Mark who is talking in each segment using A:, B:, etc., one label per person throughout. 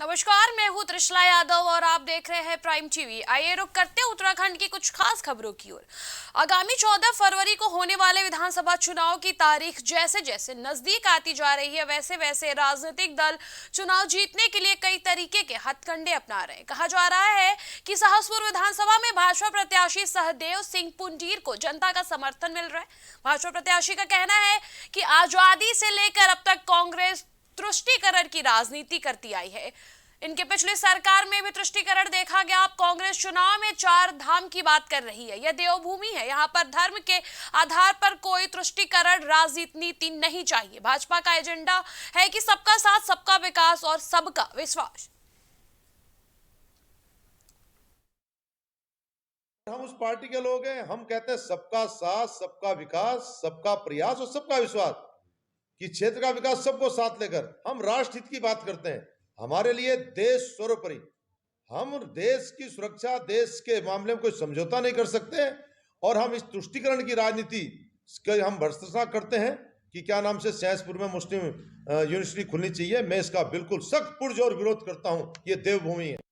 A: नमस्कार, मैं हूं त्रिशला यादव और आप देख रहे हैं प्राइम टीवी। आइए रुक करते हैं उत्तराखंड की कुछ खास खबरों की ओर। आगामी 14 फरवरी को होने वाले विधानसभा चुनाव की तारीख जैसे जैसे नजदीक आती जा रही है, वैसे वैसे राजनीतिक दल चुनाव जीतने के लिए कई तरीके के हथकंडे अपना रहे हैं। कहा जा रहा है कि सहसपुर विधानसभा में भाजपा प्रत्याशी सहदेव सिंह पुंजीर को जनता का समर्थन मिल रहा है। भाजपा प्रत्याशी का कहना है कि आजादी से लेकर अब तक कांग्रेस तुष्टीकरण की राजनीति करती आई है। इनके पिछली सरकार में भी तुष्टीकरण देखा गया। अब कांग्रेस चुनाव में 4 धाम की बात कर रही है। यह देवभूमि है, यहाँ पर धर्म के आधार पर कोई तुष्टीकरण राजनीति नहीं चाहिए। भाजपा का एजेंडा है कि सबका साथ, सबका विकास और सबका विश्वास।
B: हम उस पार्टी के लोग हैं, हम कहते हैं सबका साथ, सबका विकास, सबका प्रयास और सबका विश्वास कि क्षेत्र का विकास सबको साथ लेकर हम राष्ट्र हित की बात करते हैं। हमारे लिए देश सर्वोपरि, हम देश की सुरक्षा, देश के मामले में कोई समझौता नहीं कर सकते और हम इस तुष्टीकरण की राजनीति की हम भर्त्सना करते हैं कि क्या नाम से सहसपुर में मुस्लिम यूनिवर्सिटी खुलनी चाहिए। मैं इसका बिल्कुल सख्त पुरजोर विरोध करता हूं। ये देवभूमि है।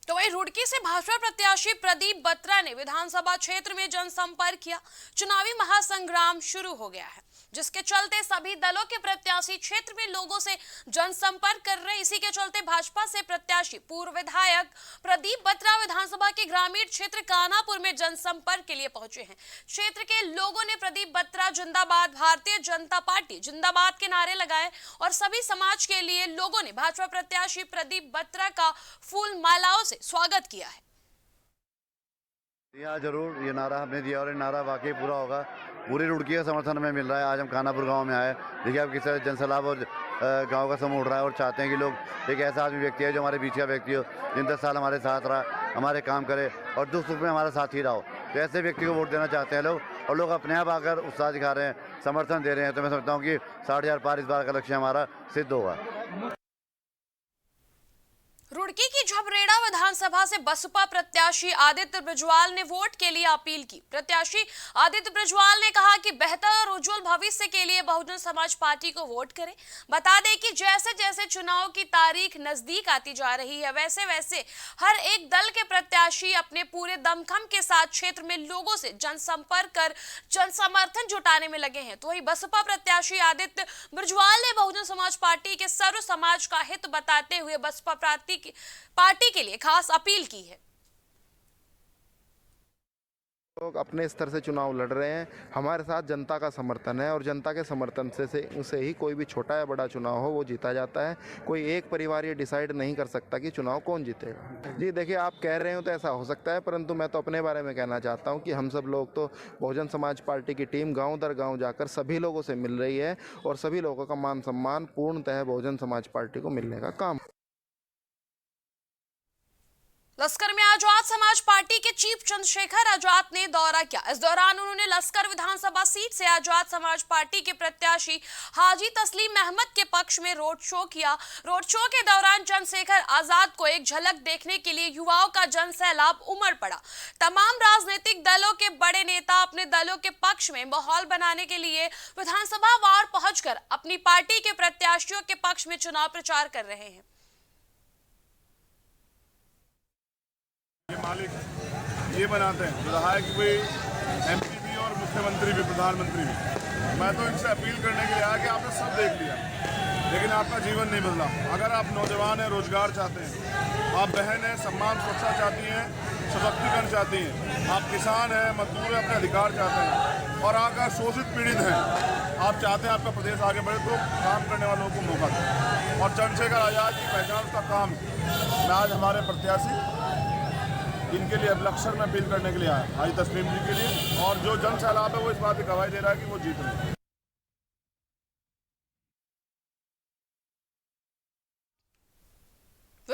A: तो वहीं रुड़की से भाजपा प्रत्याशी प्रदीप बत्रा ने विधानसभा क्षेत्र में जनसंपर्क किया। चुनावी महासंग्राम शुरू हो गया है, जिसके चलते सभी दलों के प्रत्याशी क्षेत्र में लोगों से जनसंपर्क कर रहे हैं। इसी के चलते भाजपा से प्रत्याशी पूर्व विधायक प्रदीप बत्रा विधानसभा के ग्रामीण क्षेत्र कानापुर में जनसंपर्क के लिए पहुंचे हैं। क्षेत्र के लोगों ने प्रदीप बत्रा जिंदाबाद, भारतीय जनता पार्टी जिंदाबाद के नारे लगाए और सभी समाज के लिए लोगों ने भाजपा प्रत्याशी प्रदीप बत्रा का फूल मालाओं से स्वागत किया है।
C: यहाँ जरूर ये नारा हमने दिया और ये नारा वाकई पूरा होगा। पूरी रुड़की का समर्थन हमें मिल रहा है। आज हम खानापुर गांव में आए, देखिए आप किस तरह जनसैलाब और गांव का समूह उड़ रहा है और चाहते हैं कि लोग एक ऐसा आदमी व्यक्ति है जो हमारे बीच का व्यक्ति हो, जिन 10 साल हमारे साथ रहा, हमारे काम करे और दुख सुख में हमारा साथ ही रहा हो। तो ऐसे व्यक्ति को वोट देना चाहते हैं लोग और लोग अपने आप आकर उत्साह दिखा रहे हैं, समर्थन दे रहे हैं। तो मैं समझता हूँ कि 60,000 पार इस बार का लक्ष्य हमारा सिद्ध होगा।
A: रुड़की की झबरेड़ा विधानसभा से बसपा प्रत्याशी आदित्य ब्रजवाल ने वोट के लिए अपील की। प्रत्याशी आदित्य ब्रजवाल ने कहा कि बेहतर और उज्जवल भविष्य के लिए बहुजन समाज पार्टी को वोट करें। बता दें कि जैसे जैसे चुनाव की तारीख नजदीक आती जा रही है, वैसे वैसे हर एक दल के प्रत्याशी अपने पूरे दमखम के साथ क्षेत्र में लोगों से जनसंपर्क कर जनसमर्थन जुटाने में लगे हैं। तो वही बसपा प्रत्याशी आदित्य ब्रजवाल ने बहुजन समाज पार्टी के सर्व समाज का हित बताते हुए बसपा पार्टी के लिए खास अपील की है।
D: लोग अपने स्तर से चुनाव लड़ रहे हैं, हमारे साथ जनता का समर्थन है और जनता के समर्थन से उसे ही कोई भी छोटा या बड़ा चुनाव हो वो जीता जाता है। कोई एक परिवार ये डिसाइड नहीं कर सकता कि चुनाव कौन जीतेगा। जी देखिए, आप कह रहे हो तो ऐसा हो सकता है, परंतु मैं तो अपने बारे में कहना चाहता हूं कि हम सब लोग तो बहुजन समाज पार्टी की टीम गाँव दर गाँव जाकर सभी लोगों से मिल रही है और सभी लोगों का मान सम्मान पूर्णतः बहुजन समाज पार्टी को मिलने का काम।
A: लश्कर में आजाद समाज पार्टी के चीफ चंद्रशेखर आजाद ने दौरा किया। इस दौरान उन्होंने लश्कर विधानसभा सीट से आजाद समाज पार्टी के प्रत्याशी हाजी तस्लीम अहमद के पक्ष में रोड शो किया। रोड शो के दौरान चंद्रशेखर आजाद को एक झलक देखने के लिए युवाओं का जनसैलाब उमड़ पड़ा। तमाम राजनीतिक दलों के बड़े नेता अपने दलों के पक्ष में माहौल बनाने के लिए विधानसभा वार पहुंचकर अपनी पार्टी के प्रत्याशियों के पक्ष में चुनाव प्रचार कर रहे हैं।
E: ये मालिक ये बनाते हैं, विधायक भी, एमपी भी और मुख्यमंत्री भी, प्रधानमंत्री भी। मैं तो इनसे अपील करने के लिए आया कि आपने सब देख लिया, लेकिन आपका जीवन नहीं बदला। अगर आप नौजवान हैं, रोजगार चाहते हैं, आप बहन हैं, सम्मान सुरक्षा चाहती हैं, सशक्तिकरण चाहती हैं, आप किसान हैं, मजदूर हैं, अपने अधिकार चाहते हैं और अगर शोषित पीड़ित हैं, आप चाहते हैं आपका प्रदेश आगे बढ़े, तो काम करने वालों को मौका दें। और चंद्रशेखर आजाद की पहचान, उसका काम। मैं आज हमारे प्रत्याशी इनके लिए अब लश्कर में अपील करने के लिए आया, हाजी तस्लीम जी के लिए, और जो जन सैलाब है वो इस बात की गवाही दे रहा है कि वो जीत रहे हैं।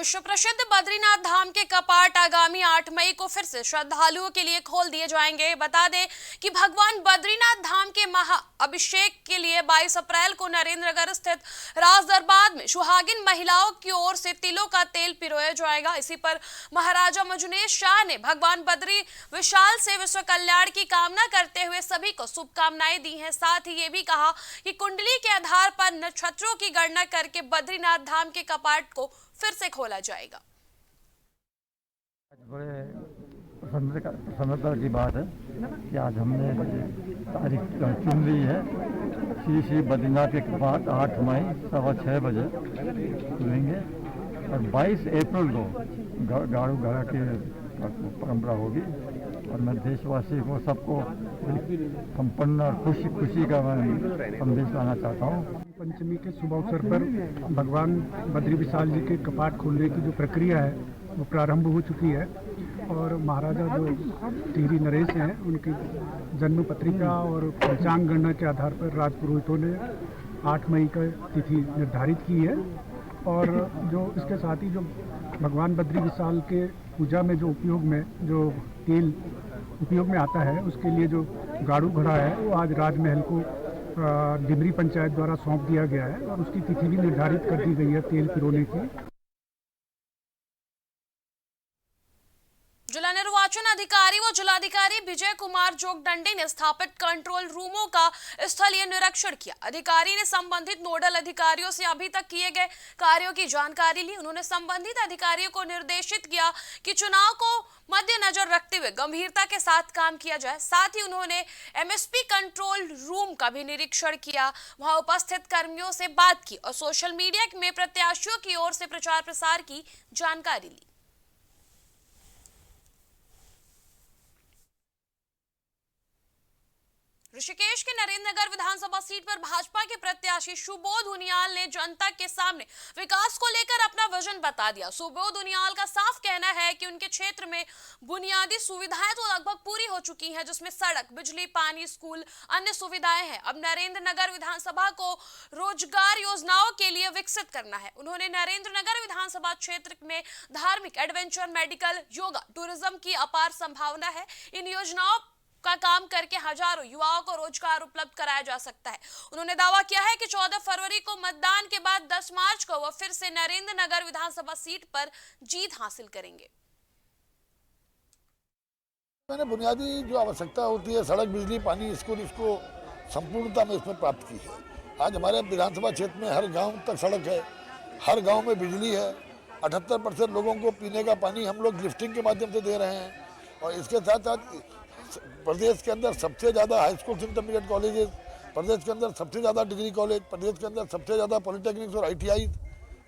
A: विश्व प्रसिद्ध बद्रीनाथ धाम के कपाट आगामी 8 मई को फिर से श्रद्धालुओं के लिए खोल दिए जाएंगे। बता दें कि भगवान बद्रीनाथ धाम के महा अभिषेक के लिए 22 अप्रैल को नरेंद्रनगर स्थित राज दरबार में सुहागिन महिलाओं की ओर से तिलों का तेल पिरोया जाएगा। इसी पर महाराजा मंजुनेश शाह ने भगवान बद्री विशाल से विश्व कल्याण की कामना करते हुए सभी को शुभकामनाएं दी हैं। साथ ही ये भी कहा कि कुंडली के आधार पर नक्षत्रों की गणना करके बद्रीनाथ धाम के कपाट को फिर से खोला जाएगा।
F: बड़े प्रसन्नता की बात है कि आज हमने तारीख चुन ली है। श्री श्री बद्रीनाथ के कपाट 8 मई 6:15 बजे खुलेंगे और 22 अप्रैल को गाड़ू घड़ा की परंपरा होगी। और मैं देशवासी को सबको संपन्न और खुशी का मैं संदेश लाना चाहता हूँ।
G: पंचमी के शुभ अवसर पर भगवान बद्री विशाल जी के कपाट खोलने की जो प्रक्रिया है वो प्रारंभ हो चुकी है और महाराजा जो टिहरी नरेश हैं उनकी जन्म पत्रिका और पंचांग गणना के आधार पर राजपुरोहितों ने 8 मई का तिथि निर्धारित की है। और जो इसके साथ ही जो भगवान बद्री विशाल के पूजा में जो तेल उपयोग में आता है उसके लिए जो गाड़ू घड़ा है वो आज राजमहल को डिमरी पंचायत द्वारा सौंप दिया गया है और उसकी तिथि भी निर्धारित कर दी गई है तेल पिरोने की।
A: जिला निर्वाचन अधिकारी व जिलाधिकारी विजय कुमार जोगदंडे ने स्थापित कंट्रोल रूमों का स्थलीय निरीक्षण किया। अधिकारी ने संबंधित नोडल अधिकारियों से अभी तक किए गए कार्यों की जानकारी ली। उन्होंने संबंधित अधिकारियों को निर्देशित किया कि चुनाव को मद्देनजर रखते हुए गंभीरता के साथ काम किया जाए। साथ ही उन्होंने एमएसपी कंट्रोल रूम का भी निरीक्षण किया, वहां उपस्थित कर्मियों से बात की और सोशल मीडिया में प्रत्याशियों की ओर से प्रचार प्रसार की जानकारी ली। ऋषिकेश के नरेंद्रनगर विधानसभा सीट पर भाजपा के प्रत्याशी सुबोध उनियाल ने जनता के सामने विकास को लेकर अपना विजन बता दिया। सुबोध उनियाल का साफ कहना है कि उनके क्षेत्र में बुनियादी सुविधाएं तो लगभग पूरी हो चुकी हैं, जिसमें सड़क, बिजली, पानी, स्कूल, अन्य सुविधाएं हैं। अब नरेंद्रनगर विधानसभा को रोजगार योजनाओं के लिए विकसित करना है। उन्होंने नरेंद्रनगर विधानसभा क्षेत्र में धार्मिक, एडवेंचर, मेडिकल, योगा, टूरिज्म की अपार संभावना है। इन योजनाओं का काम करके हजारों युवाओं को रोजगार उपलब्ध कराया जा सकता है। उन्होंने दावा किया है कि 14 फरवरी को मतदान के बाद 10 मार्च को वह फिर से नरेंद्रनगर विधानसभा सीट पर जीत हासिल करेंगे।
H: मैंने बुनियादी जो आवश्यकता होती है, सड़क, बिजली, पानी, स्कूल, इसको संपूर्णता में इसमें प्राप्त की है। आज हमारे विधानसभा क्षेत्र में हर गांव तक सड़क है, हर गांव में बिजली है, 78% लोगों को पीने का पानी हम लोग लिफ्टिंग के माध्यम से दे रहे हैं। और इसके साथ साथ प्रदेश के अंदर सबसे ज़्यादा हाई स्कूल इंटरमीडिएट कॉलेजेस, प्रदेश के अंदर सबसे ज़्यादा डिग्री कॉलेज, प्रदेश के अंदर सबसे ज़्यादा पॉलिटेक्निक्स और ITI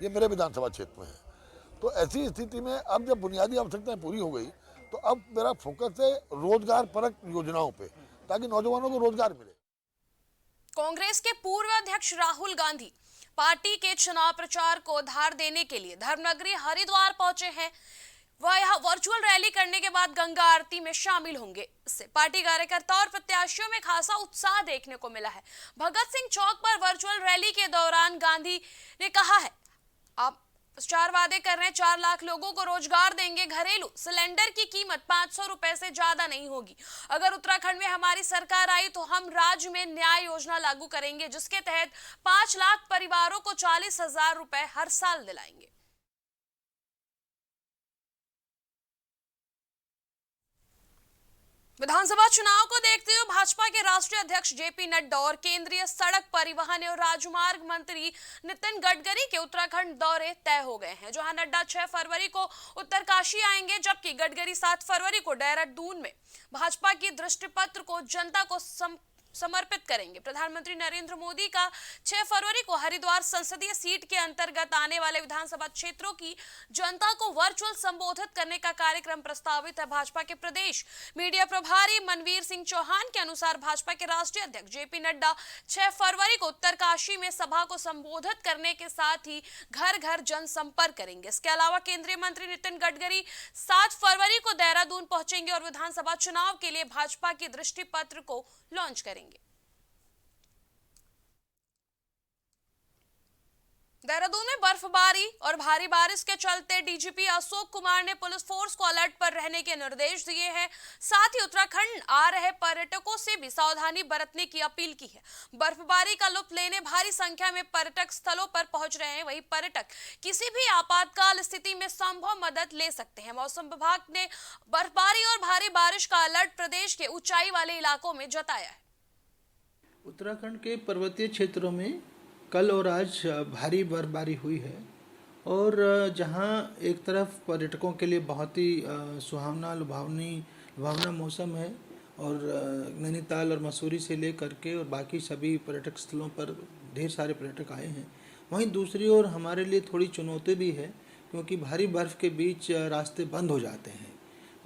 H: ये मेरे विधानसभा क्षेत्र में है। तो ऐसी स्थिति में अब जब बुनियादी आवश्यकताएं पूरी हो गई तो अब मेरा फोकस है रोजगार परक योजनाओं पे, ताकि नौजवानों को रोजगार मिले।
A: कांग्रेस के पूर्व अध्यक्ष राहुल गांधी पार्टी के चुनाव प्रचार को धार देने के लिए धर्मनगरी हरिद्वार पहुंचे हैं। वह यहाँ वर्चुअल रैली करने के बाद गंगा आरती में शामिल होंगे। इससे पार्टी कार्यकर्ता और प्रत्याशियों में खासा उत्साह देखने को मिला है। भगत सिंह चौक पर वर्चुअल रैली के दौरान गांधी ने कहा है, आप 4 वादे कर रहे हैं, 4 लाख लोगों को रोजगार देंगे, घरेलू सिलेंडर की कीमत 500 रुपए से ज्यादा नहीं होगी। अगर उत्तराखंड में हमारी सरकार आई तो हम राज्य में न्याय योजना लागू करेंगे, जिसके तहत 5 लाख परिवारों को 40,000 रुपए हर साल दिलाएंगे। विधानसभा चुनाव को देखते हुए भाजपा के राष्ट्रीय अध्यक्ष जेपी नड्डा और केंद्रीय सड़क परिवहन और राजमार्ग मंत्री नितिन गडकरी के उत्तराखंड दौरे तय हो गए हैं, जहां नड्डा 6 फरवरी को उत्तरकाशी आएंगे, जबकि गडकरी 7 फरवरी को देहरादून में भाजपा की दृष्टिपत्र को जनता को समर्पित करेंगे। प्रधानमंत्री नरेंद्र मोदी का 6 फरवरी को हरिद्वार संसदीय सीट के अंतर्गत आने वाले विधानसभा क्षेत्रों की जनता को वर्चुअल संबोधित करने का कार्यक्रम प्रस्तावित है। भाजपा के प्रदेश मीडिया प्रभारी मनवीर सिंह चौहान के अनुसार भाजपा के राष्ट्रीय अध्यक्ष जेपी नड्डा 6 फरवरी को उत्तरकाशी में सभा को संबोधित करने के साथ ही घर घर जनसंपर्क करेंगे। इसके अलावा केंद्रीय मंत्री नितिन गडकरी 7 फरवरी को देहरादून पहुंचेंगे और विधानसभा चुनाव के लिए भाजपा की दृष्टिपत्र को लॉन्च करेंगे। देहरादून में बर्फबारी और भारी बारिश के चलते डीजीपी अशोक कुमार ने पुलिस फोर्स को अलर्ट पर रहने के निर्देश दिए हैं। साथ ही उत्तराखंड आ रहे पर्यटकों से भी सावधानी बरतने की अपील की है। बर्फबारी का लुत्फ लेने भारी संख्या में पर्यटक स्थलों पर पहुंच रहे हैं। वहीं पर्यटक किसी भी आपातकाल स्थिति में संभव मदद ले सकते हैं। मौसम विभाग ने बर्फबारी और भारी बारिश का अलर्ट प्रदेश के ऊंचाई वाले इलाकों में जताया है।
I: उत्तराखंड के पर्वतीय क्षेत्रों में कल और आज भारी बर्फबारी हुई है और जहां एक तरफ पर्यटकों के लिए बहुत ही सुहावना लुभावना मौसम है और नैनीताल और मसूरी से लेकर के और बाकी सभी पर्यटक स्थलों पर ढेर सारे पर्यटक आए हैं, वहीं दूसरी ओर हमारे लिए थोड़ी चुनौती भी है क्योंकि भारी बर्फ़ के बीच रास्ते बंद हो जाते हैं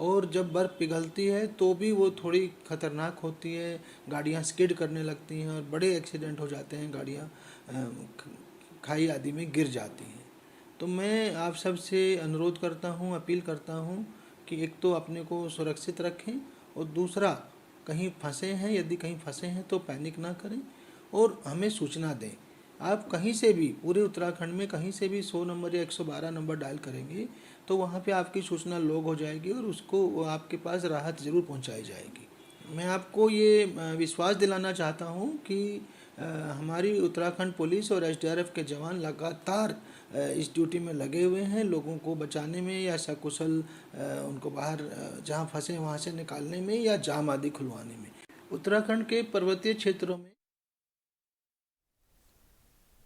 I: और जब बर्फ़ पिघलती है तो भी वो थोड़ी ख़तरनाक होती है। गाड़ियाँ स्किड करने लगती हैं और बड़े एक्सीडेंट हो जाते हैं, गाड़ियाँ खाई आदि में गिर जाती हैं। तो मैं आप सब से अनुरोध करता हूँ, अपील करता हूँ कि एक तो अपने को सुरक्षित रखें और दूसरा कहीं फंसे हैं, यदि कहीं फंसे हैं तो पैनिक ना करें और हमें सूचना दें। आप कहीं से भी पूरे उत्तराखंड में कहीं से भी 100 नंबर या 112 नंबर डायल करेंगे तो वहाँ पे आपकी सूचना लॉग हो जाएगी और उसको आपके पास राहत ज़रूर पहुँचाई जाएगी। मैं आपको ये विश्वास दिलाना चाहता हूँ कि हमारी उत्तराखंड पुलिस और एसडीआरएफ के जवान लगातार इस ड्यूटी में लगे हुए हैं, लोगों को बचाने में या सकुशल उनको बाहर जहाँ फंसे वहाँ से निकालने में या जाम आदि खुलवाने में। उत्तराखंड के पर्वतीय क्षेत्रों में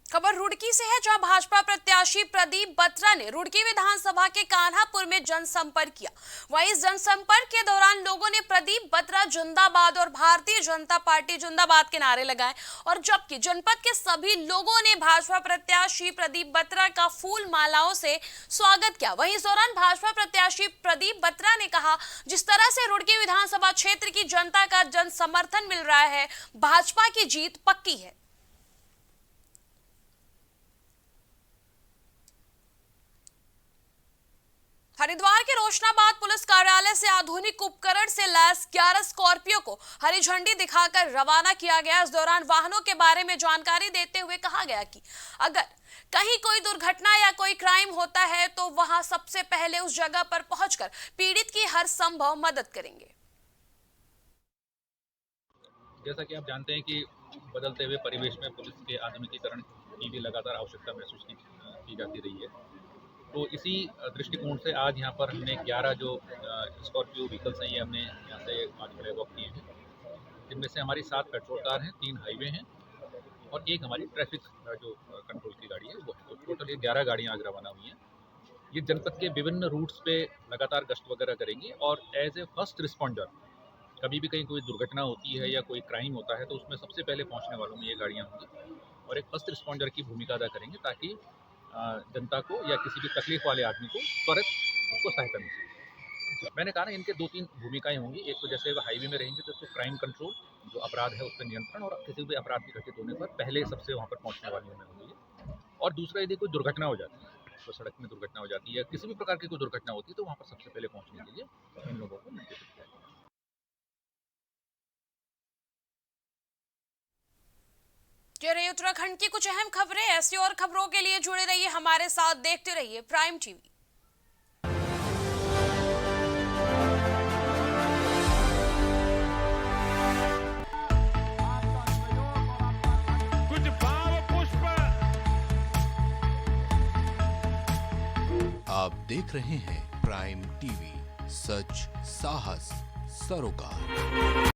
A: खबर रुड़की से है, जहां भाजपा प्रत्याशी प्रदीप बत्रा ने रुड़की विधानसभा के कान्हापुर में जनसंपर्क किया। वहीं इस जनसंपर्क के दौरान लोगों ने प्रदीप बत्रा जिंदाबाद और भारतीय जनता पार्टी जिंदाबाद के नारे लगाए और जबकि जनपद के सभी लोगों ने भाजपा प्रत्याशी प्रदीप बत्रा का फूल मालाओं से स्वागत किया। वहीं इस दौरान भाजपा प्रत्याशी प्रदीप बत्रा ने कहा, जिस तरह से रुड़की विधानसभा क्षेत्र की जनता का जन समर्थन मिल रहा है, भाजपा की जीत पक्की है। हरिद्वार के रोशनाबाद पुलिस कार्यालय से आधुनिक उपकरण से लैस 11 स्कॉर्पियो को हरी झंडी दिखाकर रवाना किया गया। इस दौरान वाहनों के बारे में जानकारी देते हुए कहा गया कि अगर कहीं कोई दुर्घटना या कोई क्राइम होता है तो वहां सबसे पहले उस जगह पर पहुंचकर पीड़ित की हर संभव मदद करेंगे।
J: जैसा कि आप जानते हैं कि बदलते हुए परिवेश में पुलिस के आधुनिकीकरण की भी लगातार आवश्यकता महसूस की जाती रही है। तो इसी दृष्टिकोण से आज यहाँ पर हमने 11 जो स्कॉर्पियो व्हीकल्स हैं ये हमने यहाँ से आज बड़े वॉक किए हैं, जिनमें से हमारी 7 पेट्रोल कार हैं, 3 हाईवे हैं और एक हमारी ट्रैफिक जो कंट्रोल की गाड़ी है वो। तो टोटल ये 11 गाड़ियाँ आज रवाना हुई हैं। ये जनपद के विभिन्न रूट्स पे लगातार गश्त वगैरह करेंगी और एज ए फर्स्ट रिस्पॉन्डर कभी भी कहीं कोई दुर्घटना होती है या कोई क्राइम होता है तो उसमें सबसे पहले पहुँचने वालों में ये गाड़ियाँ होंगी और एक फर्स्ट रिस्पॉन्डर की भूमिका अदा करेंगे ताकि जनता को या किसी भी तकलीफ वाले आदमी को त्वरित उसको सहायता मिल सके। मैंने कहा ना, इनके 2-3 भूमिकाएं होंगी। एक तो जैसे हाईवे में रहेंगे तो क्राइम कंट्रोल, जो अपराध है उस पर नियंत्रण और किसी भी अपराध की घटित होने पर पहले सबसे वहाँ पर पहुँचने वाली में होंगी। और दूसरा, यदि कोई दुर्घटना हो जाती है, तो सड़क में दुर्घटना हो जाती है या किसी भी प्रकार की कोई दुर्घटना होती है तो वहाँ पर सबसे पहले पहुँचने के लिए इन लोगों को निर्देशित किया जाए।
A: ये रही उत्तराखंड की कुछ अहम खबरें। ऐसी और खबरों के लिए जुड़े रहिए हमारे साथ, देखते रहिए प्राइम टीवी।
K: कुछ भाव पुष्प।
L: आप देख रहे हैं प्राइम टीवी, सच साहस सरोकार।